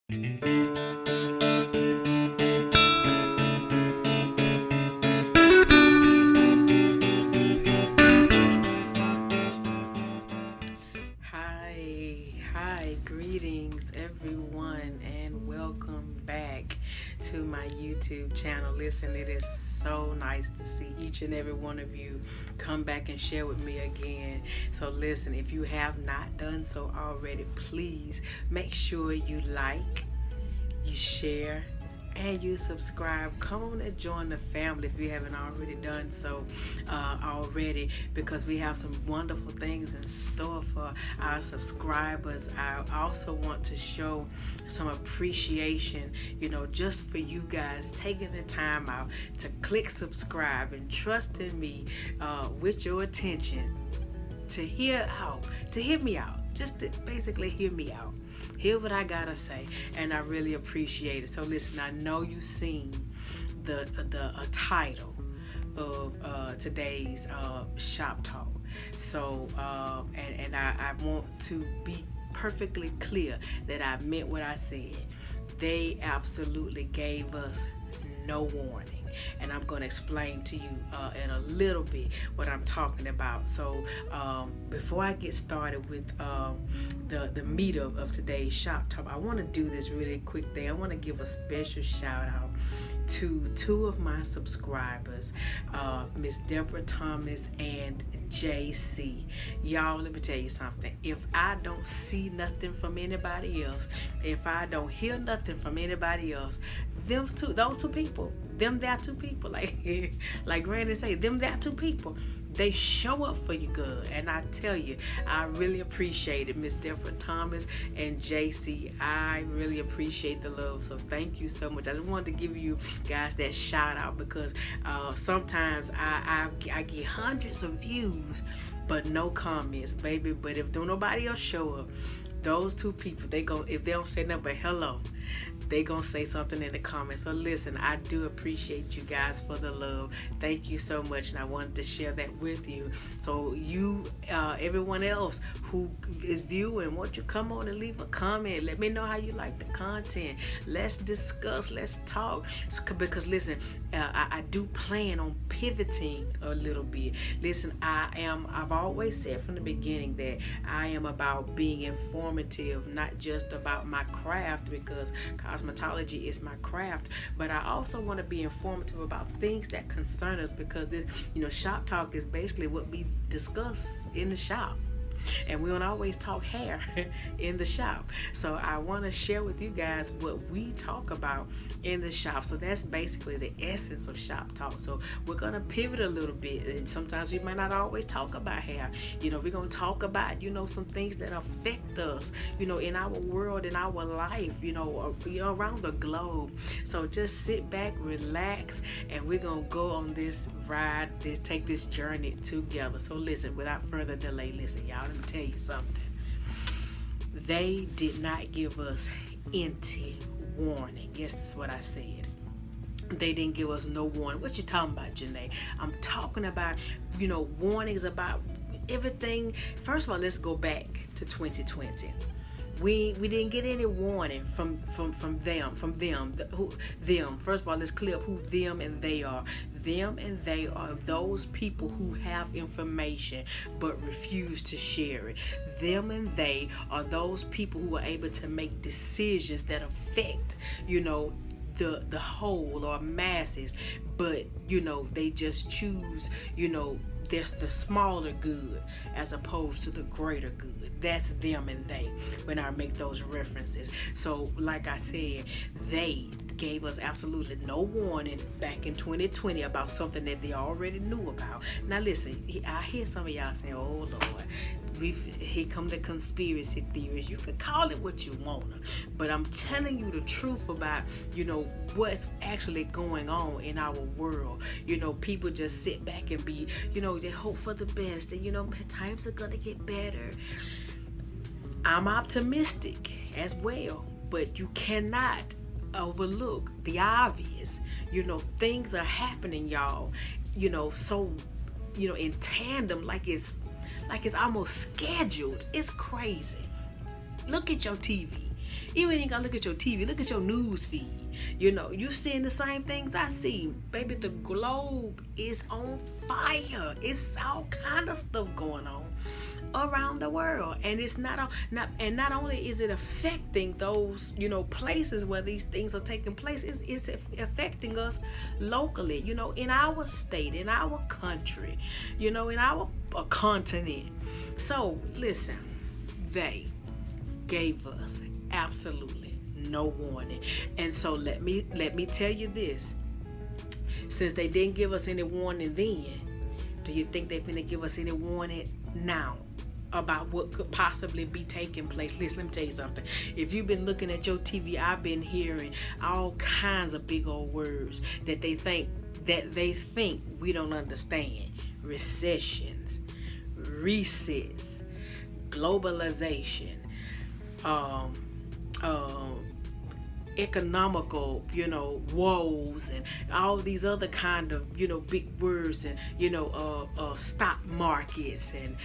Greetings everyone, and welcome back to my YouTube channel. Listen, it is so nice to see each and every one of you come back and share with me again. So listen, if you have not done so already, please make sure you like, you share, and you subscribe. Come on and join the family if you haven't already done so already, because we have some wonderful things in store for our subscribers. I also want to show some appreciation, just for you guys taking the time out to click subscribe and trust in me with your attention to hear me out, just to basically hear me out. Hear what I gotta say, and I really appreciate it. So listen, I know you've seen the title of today's shop talk. So and I want to be perfectly clear that I meant what I said. They absolutely gave us no warning. And I'm going to explain to you in a little bit what I'm talking about. So before I get started with the meat of today's shop talk, I want to do this really quick thing. I want to give a special shout out to two of my subscribers, Miss Deborah Thomas and JC. Y'all, let me tell you something. If I don't see nothing from anybody else, if I don't hear nothing from anybody else, those two people, like Granny say, that two people, they show up for you good. And I tell you, I really appreciate it, Miss Deborah Thomas and JC. I really appreciate the love, so thank you so much. I just wanted to give you guys that shout out, because sometimes I get hundreds of views but no comments, baby. But if don't nobody else show up, those two people, if they don't say nothing but hello, they gonna say something in the comments. So listen, I do appreciate you guys for the love. Thank you so much, and I wanted to share that with you. So you, everyone else who is viewing, won't you come on and leave a comment? Let me know how you like the content. Let's discuss, let's talk. Because listen, I do plan on pivoting a little bit. Listen, I've always said from the beginning that I am about being informative, not just about my craft, because cosmetology is my craft, but I also want to be informative about things that concern us, because this, shop talk is basically what we discuss in the shop. And we don't always talk hair in the shop. So I want to share with you guys what we talk about in the shop. So that's basically the essence of shop talk. So we're going to pivot a little bit, and sometimes we might not always talk about hair. We're going to talk about, some things that affect us, in our world, in our life, around the globe. So just sit back, relax, and we're going to go on this ride, take this journey together. So listen, without further delay, listen, y'all, let me tell you something. They did not give us any warning. Yes, that's what I said. They didn't give us no warning. What you talking about, Janae? I'm talking about, warnings about everything. First of all, let's go back to 2020. We didn't get any warning from them. First of all, let's clear up who them and they are. Them and they are those people who have information but refuse to share it. Them and they are those people who are able to make decisions that affect, the whole or masses, but they just choose, there's the smaller good as opposed to the greater good. That's them and they when I make those references. So like I said, they gave us absolutely no warning back in 2020 about something that they already knew about. Now listen, I hear some of y'all saying, oh Lord, here come the conspiracy theories. You can call it what you want, but I'm telling you the truth about, what's actually going on in our world. People just sit back and be, they hope for the best, and times are gonna get better. I'm optimistic as well, but you cannot overlook the obvious. Things are happening, y'all, so in tandem, like it's almost scheduled. It's crazy. Look at your TV. Even when you gotta look at your TV, look at your news feed. You know, you seeing the same things I see. Baby, the globe is on fire. It's all kind of stuff going on around the world, and it's not only is it affecting those, you know, places where these things are taking place, it's affecting us locally, you know, in our state, in our country, you know, in our continent. So listen, they gave us absolutely no warning. And so let me tell you this. Since they didn't give us any warning then, do you think they're finna give us any warning now about what could possibly be taking place? Listen, let me tell you something. If you've been looking at your TV, I've been hearing all kinds of big old words that they think we don't understand. Recessions, resets, globalization, economical, you know, woes, and all these other kind of, you know, big words, and, you know, stock markets, and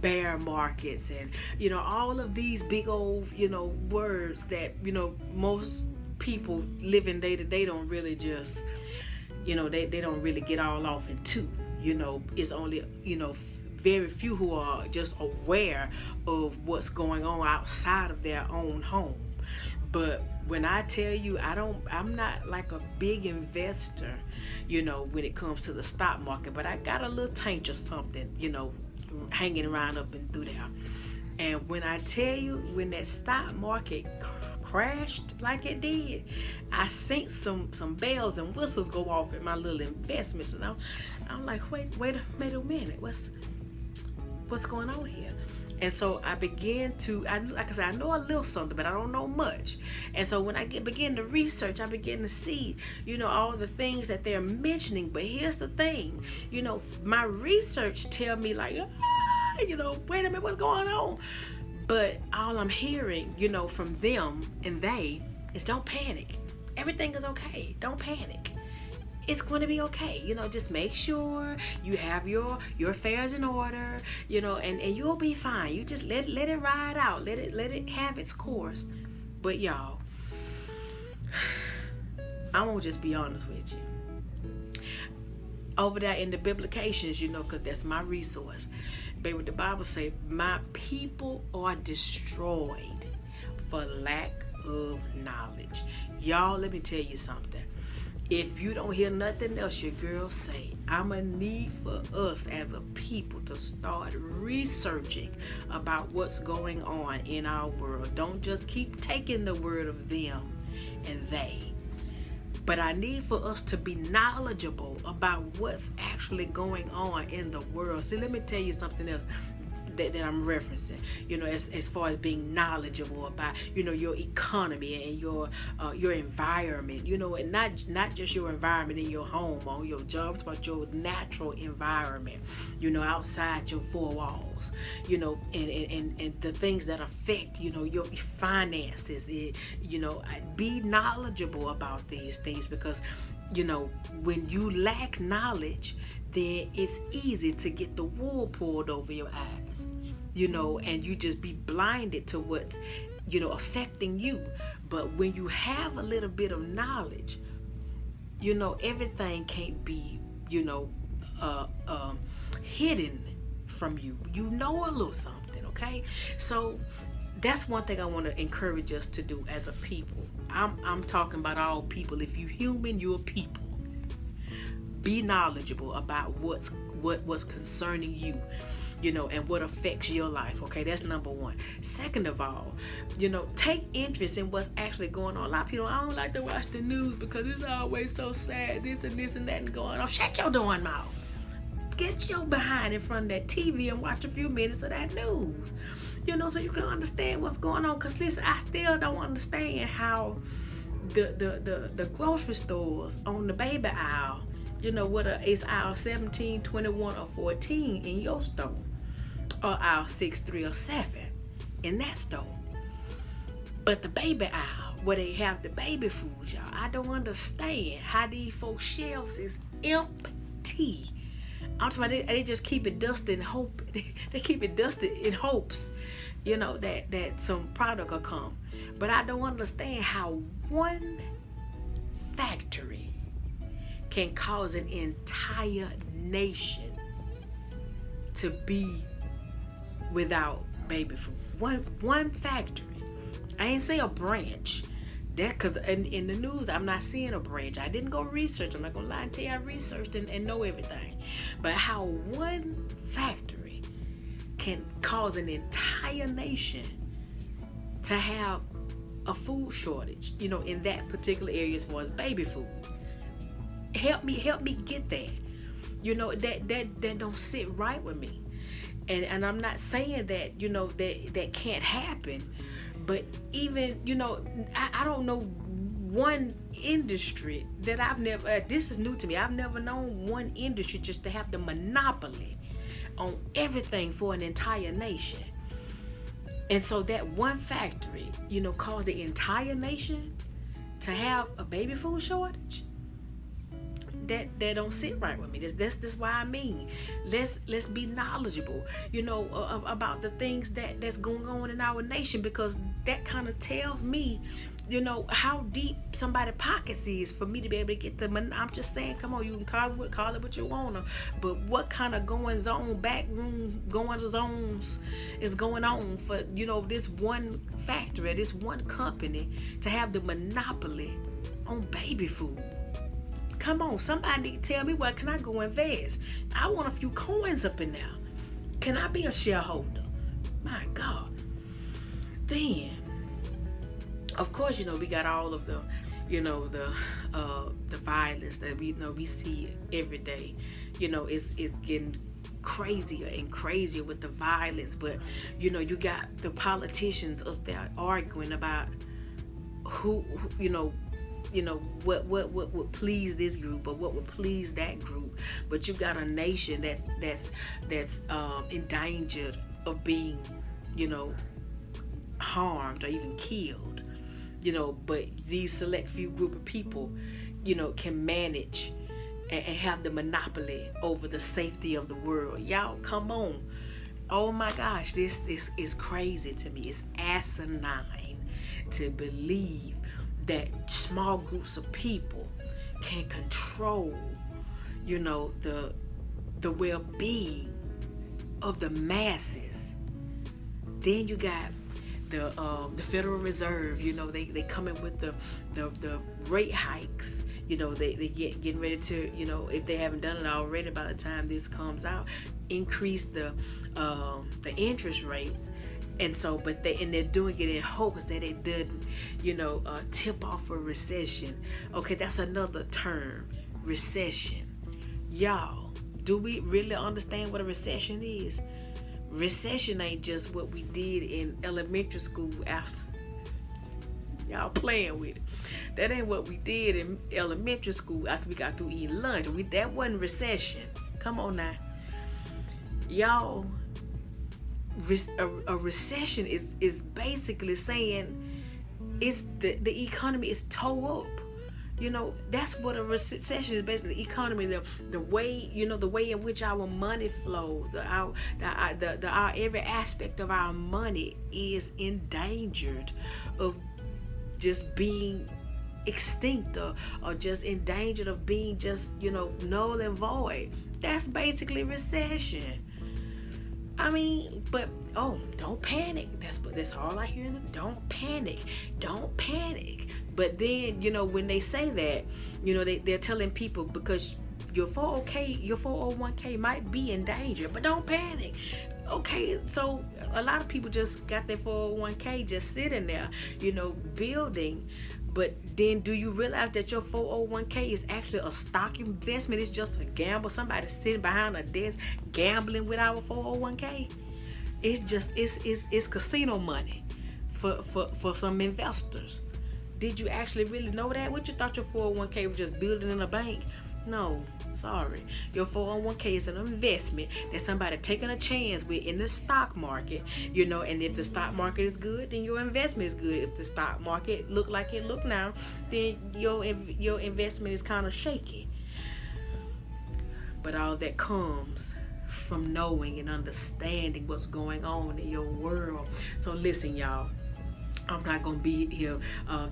bear markets, and, you know, all of these big old, you know, words that, you know, most people living day to day don't really just, you know, they don't really get all off into. You know, it's only, you know, very few who are just aware of what's going on outside of their own home. But when I tell you, I'm not like a big investor, you know, when it comes to the stock market, but I got a little taint or something, you know, hanging around up and through there. And when I tell you, when that stock market crashed like it did, I seen some bells and whistles go off in my little investments, and I'm like, wait a minute, what's going on here? And so I began to, like I said, I know a little something, but I don't know much. And so when I begin to research, I begin to see, you know, all the things that they're mentioning. But here's the thing, you know, my research tell me like, you know, wait a minute, what's going on? But all I'm hearing, you know, from them and they is don't panic. Everything is okay. Don't panic. It's going to be okay. You know, just make sure you have your affairs in order, you know, and you'll be fine. You just let it ride out. Let it have its course. But y'all, I'm going to just be honest with you. Over there in the Biblications, you know, because that's my resource. Baby, the Bible say, my people are destroyed for lack of knowledge. Y'all, let me tell you something. If you don't hear nothing else your girl say, I'm a need for us as a people to start researching about what's going on in our world. Don't just keep taking the word of them and they. But I need for us to be knowledgeable about what's actually going on in the world. See, let me tell you something else that I'm referencing, you know, as far as being knowledgeable about, you know, your economy and your environment, you know, and not just your environment in your home, on your jobs, but your natural environment, you know, outside your four walls, you know, and the things that affect, you know, your finances, you know, be knowledgeable about these things, because, you know, when you lack knowledge, then it's easy to get the wool pulled over your eyes, you know, and you just be blinded to what's, you know, affecting you. But when you have a little bit of knowledge, you know, everything can't be, you know, hidden from you. You know a little something, okay? So that's one thing I want to encourage us to do as a people. I'm talking about all people. If you're human, you're a people. Be knowledgeable about what's concerning you, you know, and what affects your life. Okay, that's number one. Second of all, you know, take interest in what's actually going on. A lot of people, I don't like to watch the news because it's always so sad, this and that and going on. Shut your darn mouth. Get your behind in front of that TV and watch a few minutes of that news, you know, so you can understand what's going on. Because listen, I still don't understand how the grocery stores on the baby aisle, you know, whether it's aisle 17, 21, or 14 in your store, or aisle 6, 3, or 7 in that store. But the baby aisle, where they have the baby food, y'all, I don't understand how these folks' shelves is empty. I'm talking about they just keep it dusted in hope. They keep it dusted in hopes, that some product will come. But I don't understand how one factory can cause an entire nation to be without baby food. One factory. I ain't say a branch. That, cause in the news I'm not seeing a branch. I didn't go research. I'm not gonna lie and tell you I researched and know everything. But how one factory can cause an entire nation to have a food shortage, in that particular area as far as baby food. Help me get that. That don't sit right with me. And I'm not saying that, that can't happen. But even, I don't know one industry that I've never, this is new to me. I've never known one industry just to have the monopoly on everything for an entire nation. And so that one factory, caused the entire nation to have a baby food shortage. That don't sit right with me. That's why I mean, let's be knowledgeable, about the things that's going on in our nation, because that kind of tells me, how deep somebody's pockets is for me to be able to get the money. I'm just saying, come on, you can call it what you wanna, but what kind of goings on, backroom goings ons is going on for this one factory, this one company to have the monopoly on baby food? Come on, somebody need to tell me, where can I go invest? I want a few coins up in there. Can I be a shareholder? My God. Then, of course, we got all of the, the violence that we see every day. It's getting crazier and crazier with the violence. But you got the politicians up there arguing about who what would please this group or what would please that group. But you got a nation that's endangered of being harmed or even killed, but these select few group of people can manage and have the monopoly over the safety of the world. Y'all, come on. Oh my gosh, this is crazy to me. It's asinine to believe that small groups of people can control, the well-being of the masses. Then you got the Federal Reserve. They come in with the rate hikes. They getting ready to, if they haven't done it already by the time this comes out, increase the interest rates. And so, they're doing it in hopes that it doesn't, tip off a recession. Okay, that's another term, recession. Y'all, do we really understand what a recession is? Recession ain't just what we did in elementary school after. Y'all playing with it. That ain't what we did in elementary school after we got through eating lunch. That wasn't recession. Come on now. Y'all, a recession is basically saying it's the economy is tore up. That's what a recession is basically. The economy, the way the way in which our money flows, our every aspect of our money is endangered of just being extinct or just endangered of being just null and void. That's basically recession. I mean, but don't panic. That's all I hear them. Don't panic. But then, when they say that, they're telling people, because your 401k might be in danger, but don't panic. Okay, so a lot of people just got their 401k just sitting there, building. But then do you realize that your 401k is actually a stock investment? It's just a gamble. Somebody sitting behind a desk gambling with our 401k. It's casino money for some investors. Did you actually really know that? What you thought your 401k was just building in a bank? No, sorry. Your 401k is an investment that somebody taking a chance with in the stock market, and if the stock market is good, then your investment is good. If the stock market look like it look now, then your investment is kind of shaky. but all that comes from knowing and understanding what's going on in your world. So listen, y'all, I'm not gonna be here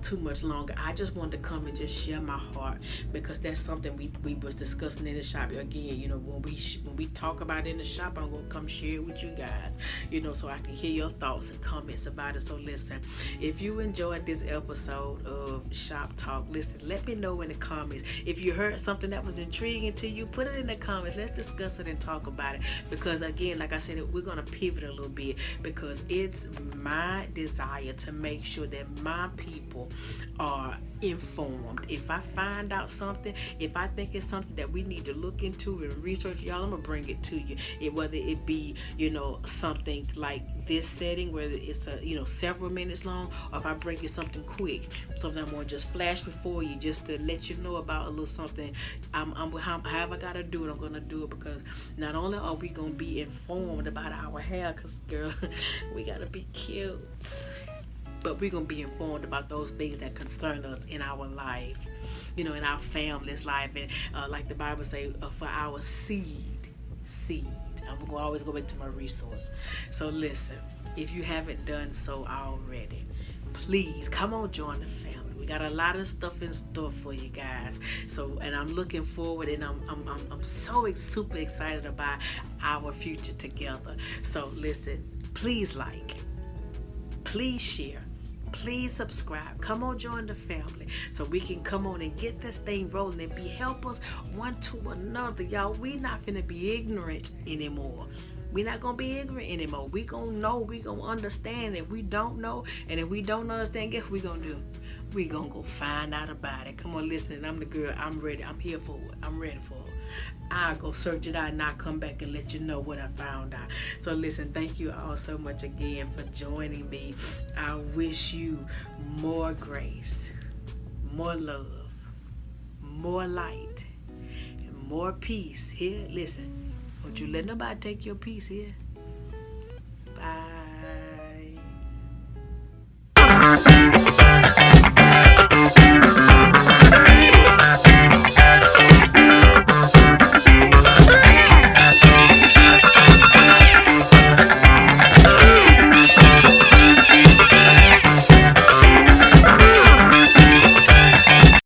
too much longer. I just wanted to come and just share my heart, because that's something we was discussing in the shop again. You know, when we talk about it in the shop, I'm gonna come share it with you guys, you know, so I can hear your thoughts and comments about it. So listen, if you enjoyed this episode of Shop Talk, listen, let me know in the comments. If you heard something that was intriguing to you, put it in the comments. Let's discuss it and talk about it, because again, like I said, we're gonna pivot a little bit, because it's my desire to make sure that my people are informed. If I find out something, if I think it's something that we need to look into and research, y'all, I'm gonna bring it to you. Whether it be, you know, something like this setting, whether it's several minutes long, or if I bring you something quick, something I'm gonna just flash before you, just to let you know about a little something. However I gotta do it, I'm gonna do it, because not only are we gonna be informed about our hair, because girl, we gotta be cute, but we're going to be informed about those things that concern us in our life, you know, in our family's life. And like the Bible say, for our seed. I'm going to always go back to my resource. So listen, if you haven't done so already, please come on, join the family. We got a lot of stuff in store for you guys. So, and I'm looking forward, and I'm so super excited about our future together. So listen, please please share, please subscribe. Come on, join the family, so we can come on and get this thing rolling and be helpers one to another. Y'all, we not gonna be ignorant anymore. We're not gonna be ignorant anymore. We gonna know, we gonna understand. If we don't know, and if we don't understand, guess what we gonna do? We gonna go find out about it. Come on, listen, I'm the girl. I'm ready. I'm here for it. I'm ready for it. I'll go search it out, and I'll come back and let you know what I found out. So listen, thank you all so much again for joining me. I wish you more grace, more love, more light, and more peace. Here, listen, don't you let nobody take your peace here.